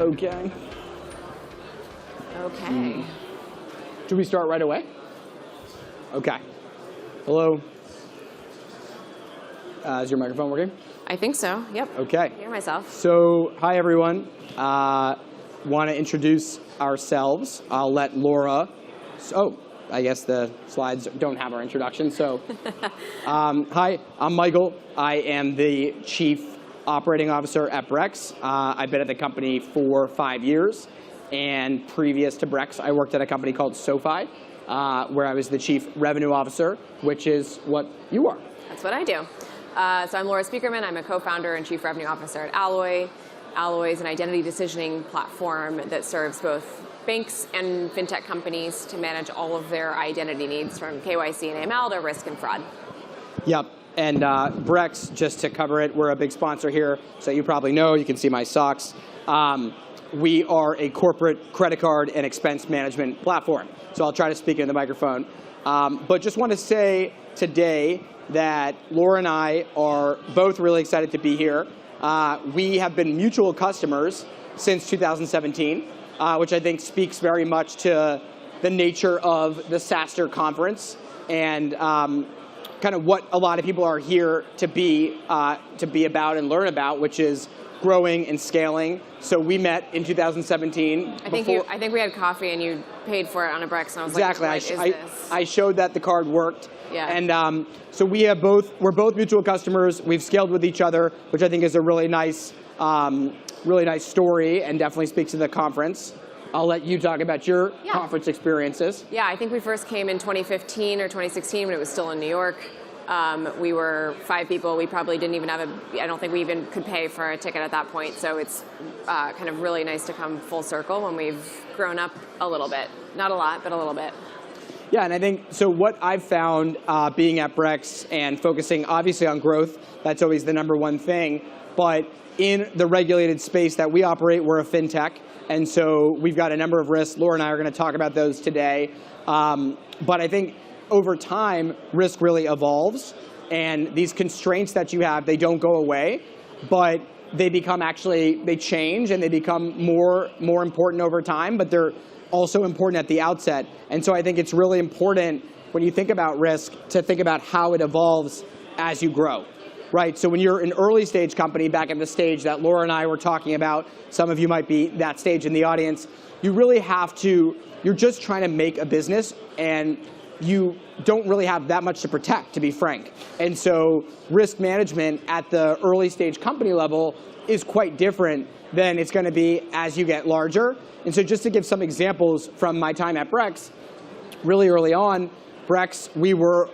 Okay. Okay. Should we start right away? Okay. Hello. Is your microphone working? I think so. Yep. Okay. I hear myself. So, hi everyone. Want to introduce ourselves. I'll let Laura. Oh, I guess the slides don't have our introduction. So, hi, I'm Michael. I am the Chief Operating Officer at Brex. I've been at the company for 5 years. And previous to Brex, I worked at a company called SoFi, where I was the Chief Revenue Officer, which is what you are. That's what I do. So I'm Laura Spiekerman. I'm a co-founder and Chief Revenue Officer at Alloy. Alloy is an identity decisioning platform that serves both banks and fintech companies to manage all of their identity needs, from KYC and AML to risk and fraud. Yep. And Brex, just to cover it, we're a big sponsor here, so you probably know. You can see my socks. We are a corporate credit card and expense management platform. So I'll try to speak into the microphone. But just want to say today that Laura and I are both really excited to be here. We have been mutual customers since 2017, which I think speaks very much to the nature of the SaaStr conference and kind of what a lot of people are here to be about and learn about, which is growing and scaling. So we met in 2017. I think we had coffee and you paid for it on a Brex, and I was exactly. like, what is this? I showed that the card worked. Yeah. And so we're both mutual customers. We've scaled with each other, which I think is a really nice story and definitely speaks to the conference. I'll let you talk about your conference experiences. Yeah, I think we first came in 2015 or 2016 when it was still in New York. We were 5 people. We probably didn't even have I don't think we even could pay for a ticket at that point. So it's kind of really nice to come full circle when we've grown up a little bit. Not a lot, but a little bit. Yeah, and I think, so what I've found being at Brex and focusing obviously on growth, that's always the #1 thing, but in the regulated space that we operate, we're a fintech, and so we've got a number of risks. Laura and I are going to talk about those today. But I think over time, risk really evolves, and these constraints that you have, they don't go away, but they change and they become more important over time, but they're also important at the outset. And so I think it's really important when you think about risk to think about how it evolves as you grow, right? So when you're an early stage company, back at the stage that Laura and I were talking about, some of you might be that stage in the audience, you really you're just trying to make a business, and you don't really have that much to protect, to be frank. And so risk management at the early stage company level is quite different than it's going to be as you get larger. And so just to give some examples from my time at Brex, really early on, Brex, we were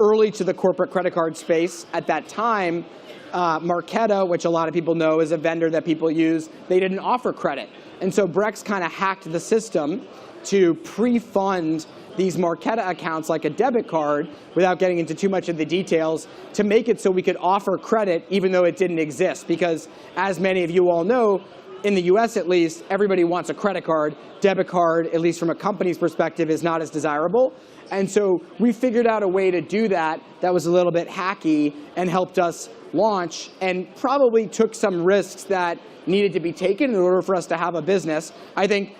early to the corporate credit card space. At that time, Marqeta, which a lot of people know is a vendor that people use, they didn't offer credit. And so Brex kind of hacked the system to pre-fund these Marqeta accounts like a debit card, without getting into too much of the details, to make it so we could offer credit even though it didn't exist. Because as many of you all know, in the US at least, everybody wants a credit card. Debit card, at least from a company's perspective, is not as desirable. And so we figured out a way to do that that was a little bit hacky and helped us launch, and probably took some risks that needed to be taken in order for us to have a business. I think,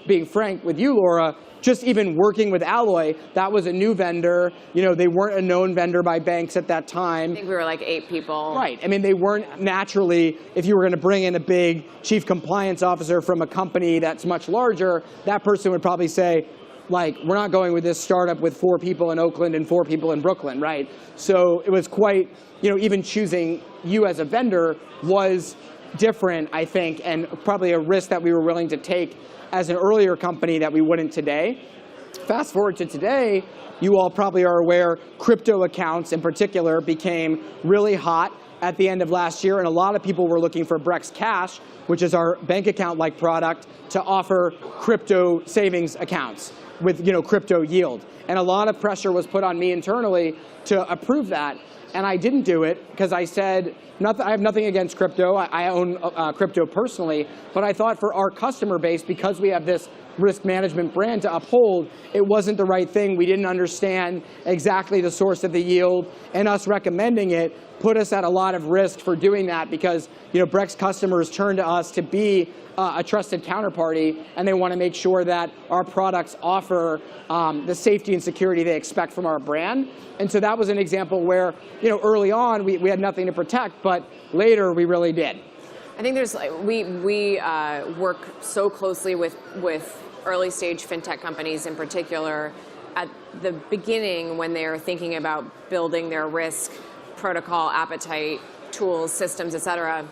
being frank with you, Laura, just even working with Alloy, that was a new vendor. They weren't a known vendor by banks at that time. I think we were like 8 people. Right. I mean, they weren't naturally, if you were going to bring in a big chief compliance officer from a company that's much larger, that person would probably say, like, we're not going with this startup with 4 people in Oakland and 4 people in Brooklyn, right? So it was quite, even choosing you as a vendor was different, I think, and probably a risk that we were willing to take as an earlier company that we wouldn't today. Fast forward to today, you all probably are aware, crypto accounts in particular became really hot at the end of last year, and a lot of people were looking for Brex Cash, which is our bank account-like product, to offer crypto savings accounts with crypto yield. And a lot of pressure was put on me internally to approve that. And I didn't do it because I said, I have nothing against crypto. I own crypto personally. But I thought for our customer base, because we have this risk management brand to uphold, it wasn't the right thing. We didn't understand exactly the source of the yield, and us recommending it put us at a lot of risk for doing that because Brex customers turn to us to be a trusted counterparty, and they want to make sure that our products offer the safety and security they expect from our brand. And so that was an example where early on we had nothing to protect, but later we really did. I think we work so closely with early stage fintech companies in particular at the beginning when they're thinking about building their risk protocol, appetite, tools, systems, et cetera.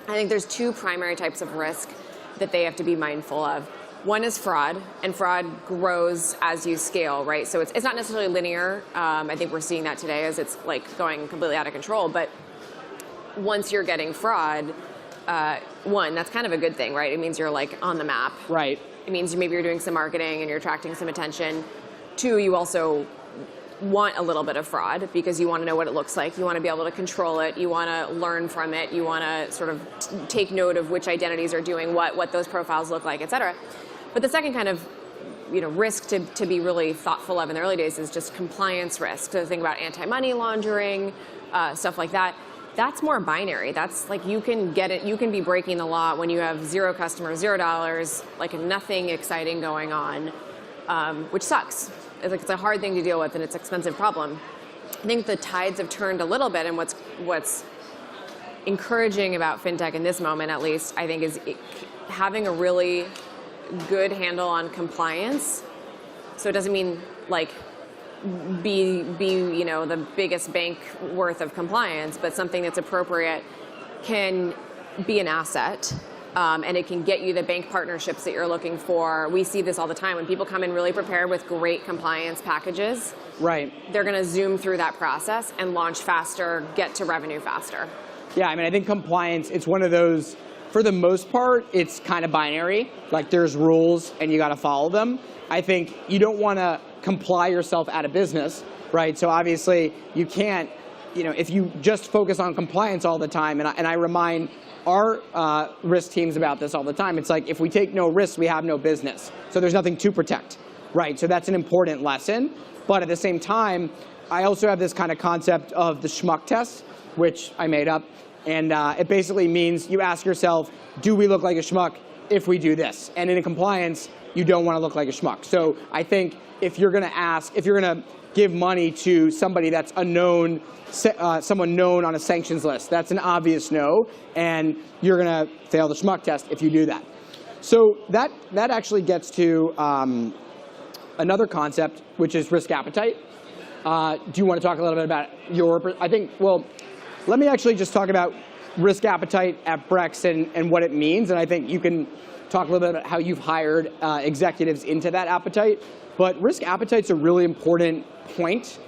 I think there's two primary types of risk that they have to be mindful of. One is fraud, and fraud grows as you scale, right? So it's not necessarily linear. I think we're seeing that today as it's like going completely out of control. But once you're getting fraud, one, that's kind of a good thing, right? It means you're like on the map. Right. It means maybe you're doing some marketing and you're attracting some attention. Two, you also want a little bit of fraud because you want to know what it looks like. You want to be able to control it. You want to learn from it. You want to sort of take note of which identities are doing what those profiles look like, et cetera. But the second kind of risk to be really thoughtful of in the early days is just compliance risk. So think about anti-money laundering, stuff like that. That's more binary. That's like you can get it. You can be breaking the law when you have 0 customers, $0, like nothing exciting going on, which sucks. It's a hard thing to deal with, and it's an expensive problem. I think the tides have turned a little bit, and what's encouraging about fintech in this moment, at least, I think, is having a really good handle on compliance. So it doesn't mean like be the biggest bank worth of compliance, but something that's appropriate can be an asset. And it can get you the bank partnerships that you're looking for. We see this all the time. When people come in really prepared with great compliance packages, right, they're going to zoom through that process and launch faster, get to revenue faster. Yeah, I think compliance, it's one of those, for the most part, it's kind of binary. Like there's rules and you got to follow them. I think you don't want to comply yourself out of business, right? So obviously you can't, if you just focus on compliance all the time, and I remind our risk teams about this all the time. It's like if we take no risks, we have no business. So there's nothing to protect, right? So that's an important lesson. But at the same time, I also have this kind of concept of the schmuck test, which I made up. And it basically means you ask yourself, do we look like a schmuck if we do this? And in compliance, you don't want to look like a schmuck. So I think if you're going to give money to somebody that's someone known on a sanctions list, that's an obvious no, and you're going to fail the schmuck test if you do that. So that actually gets to another concept, which is risk appetite. Do you want to talk a little bit about let me actually just talk about risk appetite at Brex and what it means, and I think you can talk a little bit about how you've hired executives into that appetite. But risk appetite's a really important point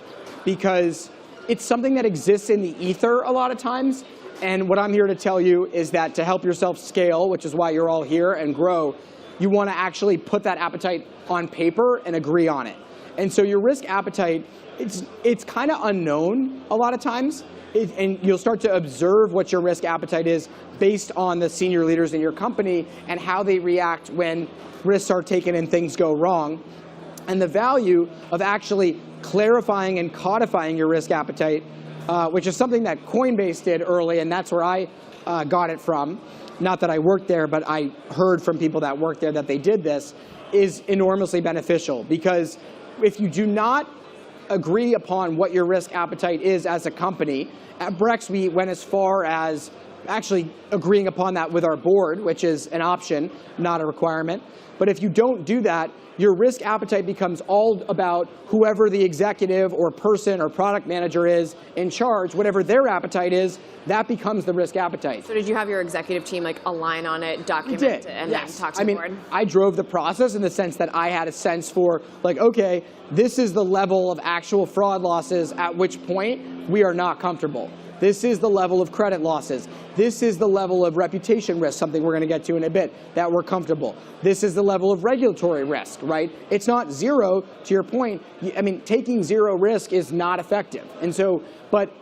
because it's something that exists in the ether a lot of times. And what I'm here to tell you is that to help yourself scale, which is why you're all here, and grow, you want to actually put that appetite on paper and agree on it. And so your risk appetite, it's kind of unknown a lot of times. And you'll start to observe what your risk appetite is based on the senior leaders in your company and how they react when risks are taken and things go wrong. And the value of actually clarifying and codifying your risk appetite, which is something that Coinbase did early, and that's where I got it from. Not that I worked there, but I heard from people that worked there that they did this, is enormously beneficial. Because if you do not agree upon what your risk appetite is as a company, at Brex we went as far as actually agreeing upon that with our board, which is an option, not a requirement. But if you don't do that, your risk appetite becomes all about whoever the executive or person or product manager is in charge. Whatever their appetite is, that becomes the risk appetite. So did you have your executive team like align on it, document it, and then talk to the board? I drove the process in the sense that I had a sense for like, okay, this is the level of actual fraud losses at which point we are not comfortable. This is the level of credit losses. This is the level of reputation risk, something we're going to get to in a bit, that we're comfortable. This is the level of regulatory risk, right? It's not zero, to your point. Taking zero risk is not effective. And so, but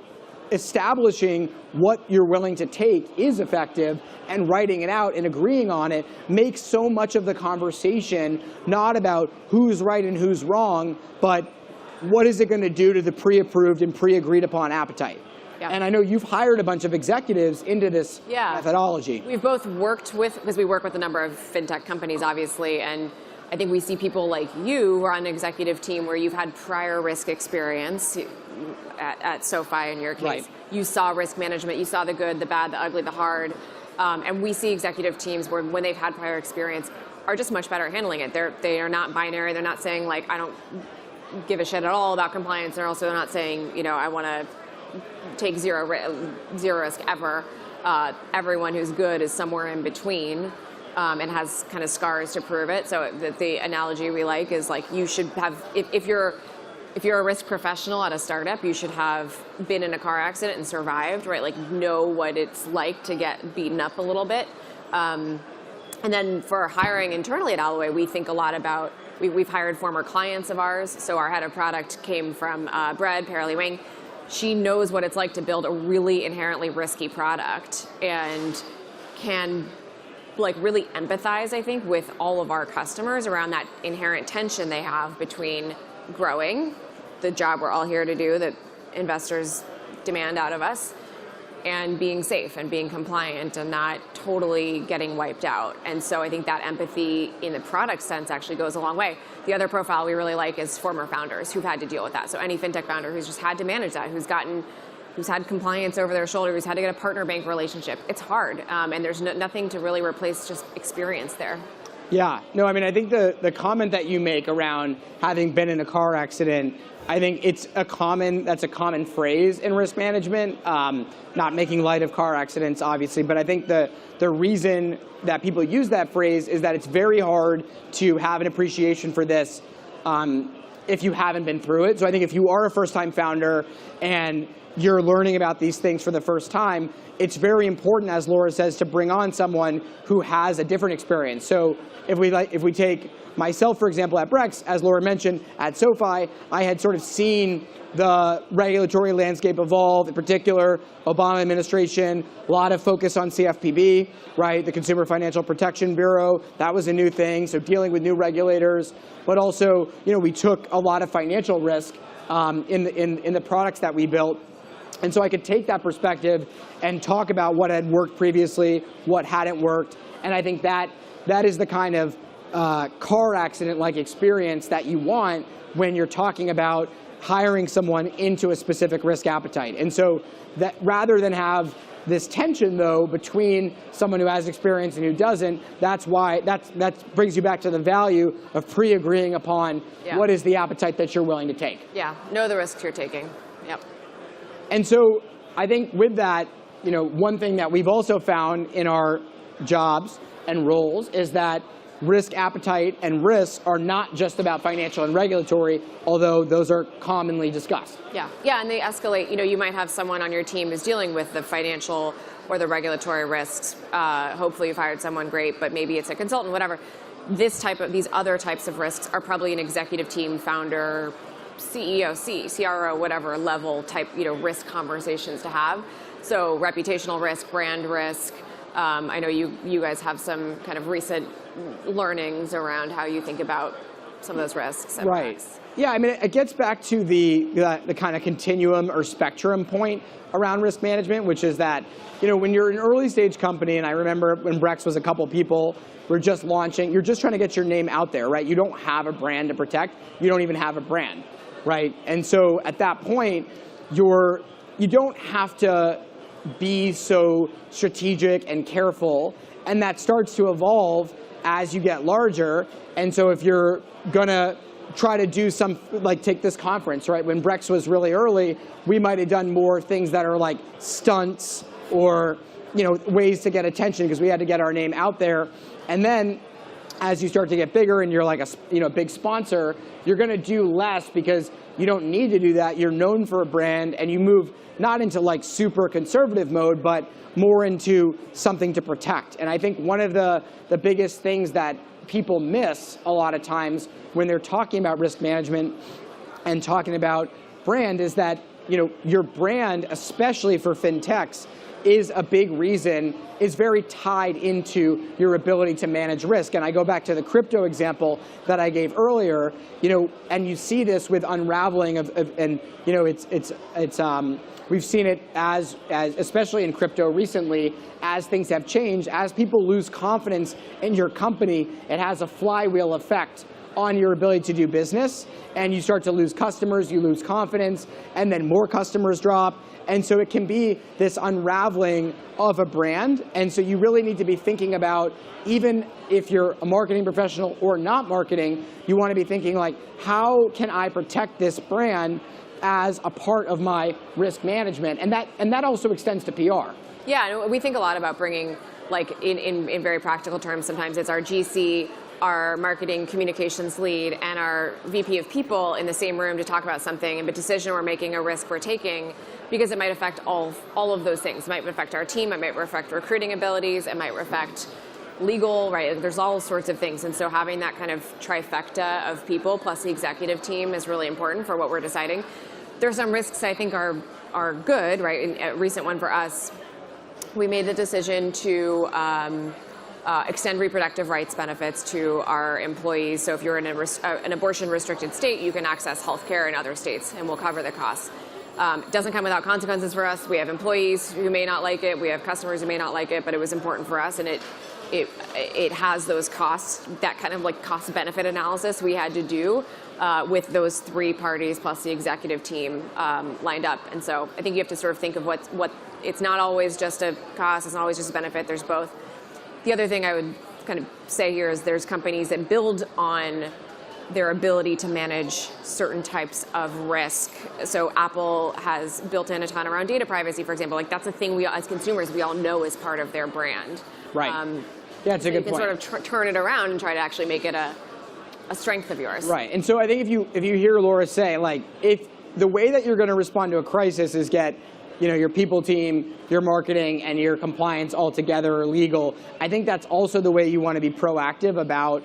establishing what you're willing to take is effective, and writing it out and agreeing on it makes so much of the conversation not about who's right and who's wrong, but what is it going to do to the pre-approved and pre-agreed upon appetite. Yeah. And I know you've hired a bunch of executives into this methodology. We've both worked with, because we work with a number of fintech companies, obviously, and I think we see people like you who are on an executive team where you've had prior risk experience at SoFi in your case. Right. You saw risk management, you saw the good, the bad, the ugly, the hard. And we see executive teams where when they've had prior experience are just much better at handling it. They are not binary. They're not saying like, I don't give a shit at all about compliance. They're also not saying, you know, I want to take zero risk ever. Everyone who's good is somewhere in between. And has kind of scars to prove it. So the analogy we like is like you should have, if you're a risk professional at a startup, you should have been in a car accident and survived, right? Like know what it's like to get beaten up a little bit. And then for hiring internally at Alloway, we think a lot about, we've hired former clients of ours. So our head of product came from Bread, Paralee Wang. She knows what it's like to build a really inherently risky product and can like really empathize, I think, with all of our customers around that inherent tension they have between growing, the job we're all here to do that investors demand out of us, and being safe and being compliant and not totally getting wiped out. And so I think that empathy in the product sense actually goes a long way. The other profile we really like is former founders who've had to deal with that. So any fintech founder who's just had to manage that, who's had compliance over their shoulder, who's had to get a partner bank relationship. It's hard, and there's nothing to really replace just experience there. Yeah, no, I mean, I think the comment that you make around having been in a car accident, I think that's a common phrase in risk management, not making light of car accidents, obviously, but I think the reason that people use that phrase is that it's very hard to have an appreciation for this if you haven't been through it. So I think if you are a first-time founder and you're learning about these things for the first time, it's very important, as Laura says, to bring on someone who has a different experience. So if we take myself, for example, at Brex, as Laura mentioned, at SoFi, I had sort of seen the regulatory landscape evolve, in particular, Obama administration, a lot of focus on CFPB, right? The Consumer Financial Protection Bureau, that was a new thing, so dealing with new regulators. But also, you know, we took a lot of financial risk in the products that we built. And so I could take that perspective and talk about what had worked previously, what hadn't worked. And I think that is the kind of car accident-like experience that you want when you're talking about hiring someone into a specific risk appetite. And so that rather than have this tension, though, between someone who has experience and who doesn't, that brings you back to the value of pre-agreeing upon what is the appetite that you're willing to take. Yeah, know the risks you're taking. Yep. And so I think with that, you know, one thing that we've also found in our jobs and roles is that risk appetite and risks are not just about financial and regulatory, although those are commonly discussed. Yeah, and they escalate. You know, you might have someone on your team who's dealing with the financial or the regulatory risks. Hopefully you've hired someone great, but maybe it's a consultant, whatever. These other types of risks are probably an executive team, founder, CEO, CRO, whatever level type, you know, risk conversations to have. So reputational risk, brand risk. I know you guys have some kind of recent learnings around how you think about some of those risks. Right. Yeah, I mean, it gets back to the kind of continuum or spectrum point around risk management, which is that, you know, when you're an early stage company, and I remember when Brex was a couple people, we're just launching, you're just trying to get your name out there, right? You don't have a brand to protect. You don't even have a brand, right? And so at that point, you don't have to be so strategic and careful, and that starts to evolve as you get larger. And so if you're gonna try to do take this conference, right? When Brex was really early, we might have done more things that are like stunts or, you know, ways to get attention because we had to get our name out there. And then as you start to get bigger and you're like a big sponsor, you're gonna do less because you don't need to do that. You're known for a brand, and you move not into like super conservative mode, but more into something to protect. And I think one of the biggest things that people miss a lot of times when they're talking about risk management and talking about brand is that your brand, especially for fintechs, is a big reason, is very tied into your ability to manage risk. And I go back to the crypto example that I gave earlier, and you see this with unraveling we've seen it as especially in crypto recently, as things have changed, as people lose confidence in your company, it has a flywheel effect on your ability to do business, and you start to lose customers, you lose confidence, and then more customers drop. And so it can be this unraveling of a brand. And so you really need to be thinking about, even if you're a marketing professional or not marketing, you want to be thinking like, how can I protect this brand as a part of my risk management? And that also extends to PR. Yeah, we think a lot about bringing, like in very practical terms, sometimes it's our GC, our marketing communications lead, and our VP of people in the same room to talk about something, and a decision we're making, a risk we're taking, because it might affect all of those things. It might affect our team, it might affect recruiting abilities, it might affect legal, right? There's all sorts of things. And so having that kind of trifecta of people plus the executive team is really important for what we're deciding. There's some risks I think are good, right? A recent one for us, we made the decision to extend reproductive rights benefits to our employees. So if you're in an abortion-restricted state, you can access health care in other states, and we'll cover the costs. It doesn't come without consequences for us. We have employees who may not like it. We have customers who may not like it, but it was important for us, and it has those costs, that kind of like cost-benefit analysis we had to do with those three parties plus the executive team lined up. And so I think you have to sort of think of what it's not always just a cost, it's not always just a benefit, there's both. The other thing I would kind of say here is there's companies that build on their ability to manage certain types of risk. So Apple has built in a ton around data privacy, for example. Like that's a thing we, as consumers, we all know is part of their brand. Right. Yeah, it's a good point. You can sort of turn it around and try to actually make it a strength of yours. Right. And so I think if you hear Laura say, like, if the way that you're going to respond to a crisis is get your people team, your marketing, and your compliance all together, or legal, I think that's also the way you want to be proactive about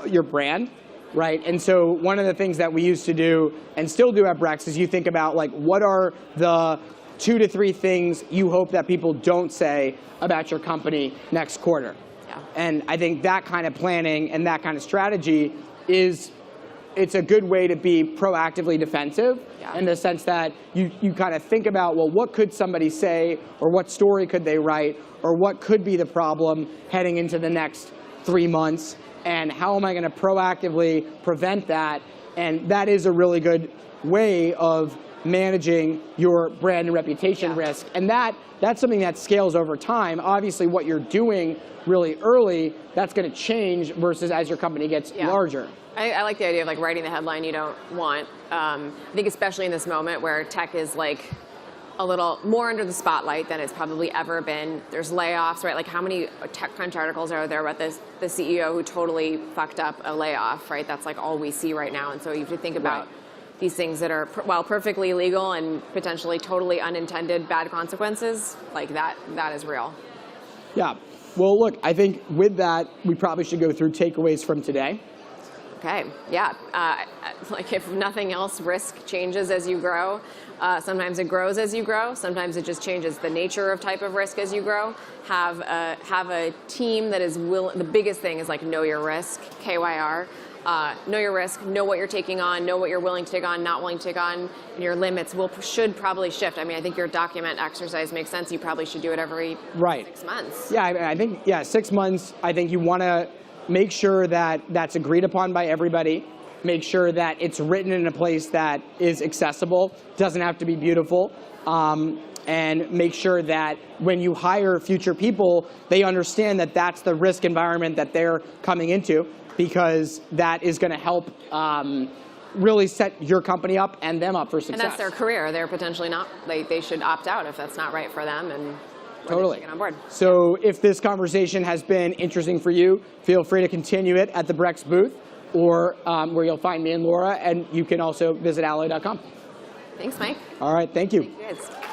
your brand, right? And so one of the things that we used to do, and still do at Brex, is you think about, like, what are the 2 to 3 things you hope that people don't say about your company next quarter? Yeah. And I think that kind of planning and that kind of strategy it's a good way to be proactively defensive, in the sense that you kind of think about, well, what could somebody say, or what story could they write, or what could be the problem heading into the next 3 months, and how am I going to proactively prevent that? And that is a really good way of managing your brand and reputation risk. And that's something that scales over time. Obviously, what you're doing really early, that's going to change versus as your company gets larger. I like the idea of like writing the headline you don't want. I think especially in this moment where tech is like a little more under the spotlight than it's probably ever been. There's layoffs, right? Like how many TechCrunch articles are there about the CEO who totally fucked up a layoff, right? That's like all we see right now. And so you have to think about these things that are, while perfectly legal and potentially totally unintended bad consequences, like that is real. Yeah. Well, look, I think with that, we probably should go through takeaways from today. Okay, yeah. Like if nothing else, risk changes as you grow. Sometimes it grows as you grow. Sometimes it just changes the nature of type of risk as you grow. Have a team that is the biggest thing is like know your risk, KYR. Know your risk, know what you're taking on, know what you're willing to take on, not willing to take on, and your limits should probably shift. I mean, I think your document exercise makes sense. You probably should do it every 6 months. Yeah, I think, 6 months, I think you want to make sure that that's agreed upon by everybody. Make sure that it's written in a place that is accessible, doesn't have to be beautiful. And make sure that when you hire future people, they understand that that's the risk environment that they're coming into, because that is going to help really set your company up and them up for success. And that's their career. They're potentially not, they should opt out if that's not right for them. And totally. Get on board. So if this conversation has been interesting for you, feel free to continue it at the Brex booth, or where you'll find me and Laura, and you can also visit alloy.com. Thanks, Mike. All right, thank you. Thank you guys.